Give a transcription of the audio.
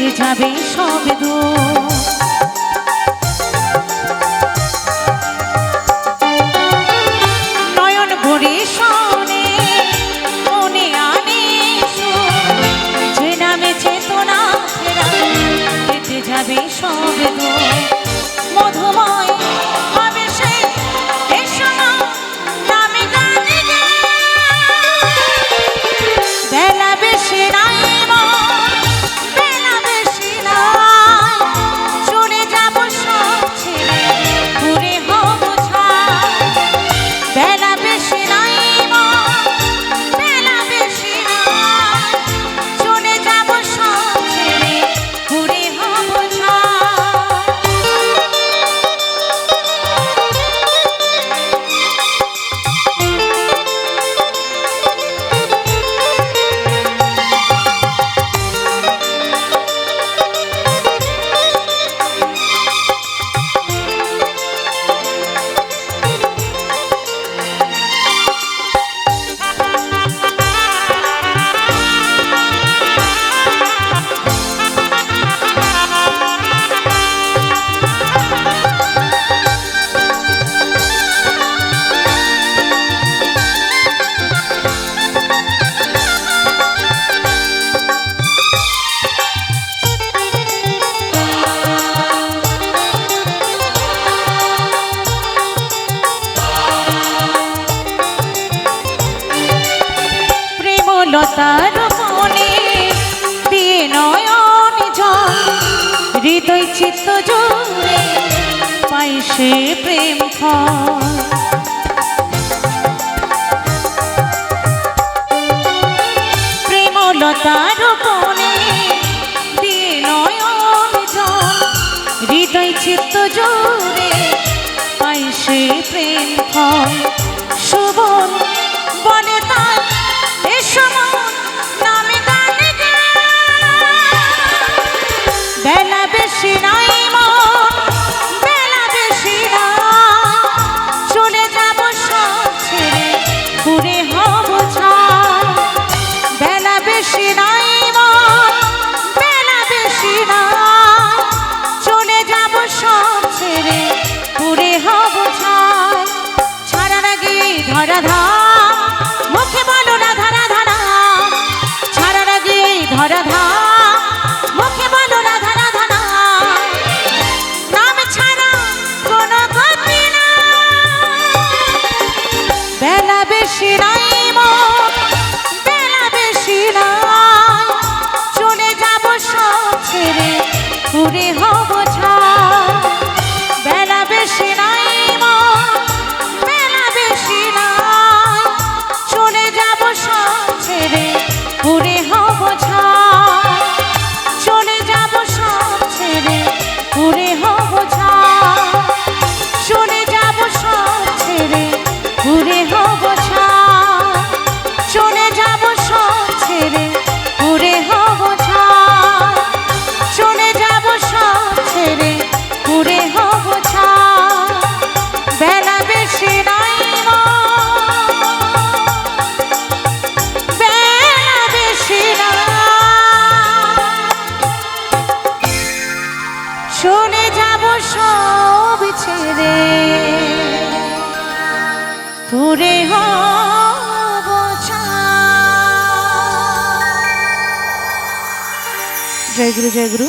কেটে যাবে সব দুঃখ। নয়ন ভরে শোনে মনে আনে যে নামে চেতনা ফেরা কেটে যাবে সব দুঃখ। মধুময় হবে সে নামে গানে বেলা বেশি নাই বেলা বেশি নাই চলে যাব সব ছেড়ে ঘুরে হব ছাই। বেলা বেশি নাই বেলা বেশি নাই চলে যাব সব ছেড়ে ঘুরে হব ছাই। লতার মনে দিয়ে নয়ন জল হৃদয় চিত্ত জোরে পাই সে প্রেম ফল। প্রেম লতার মনে দিয়ে নয়ন জল হৃদয় চিত্ত জোরে পাই সে প্রেম ফল। সুবন বলে তার বেলা বেশি নাই বেলা বেশি নাই চলে যাব সব ছেড়ে ঘুরে হব ছাই। বেলা বেশি নাই বেলা বেশি নাই চলে যাব সব ছেড়ে ঘুরে হব ছাই। ছাড়ার আগে ধরা ধাম মুখে বলো না ধরা ধরা ছাড়ার আগে ধরা ধাম মুখে বলো না ধরা ধরা নাম ছাড়া কোনো গতি না। বেলা বেশি নাই বেলা বেশি নাই চলে যাব সব ছেড়ে ঘুরে হব ছাই। বেলা বেশি নাই বেলা বেশি নাই চলে যাব সব ছেড়ে ঘুরে হব ছাই। চলে যাব সব ছেড়ে ঘুরে হব ছাই। চলে যাব সব ছেড়ে ঘুরে হব ছাই। চলে যাব সব ছেড়ে ঘুরে হব ছাই। চলে যাব সব ছেড়ে ঘুরে হব ছাই। বেলা বেশি নাই বেলা বেশি নাই চলে যাব সব ছেড়ে ঘুরে হব ছাই। জয় গুরু জয় গুরু।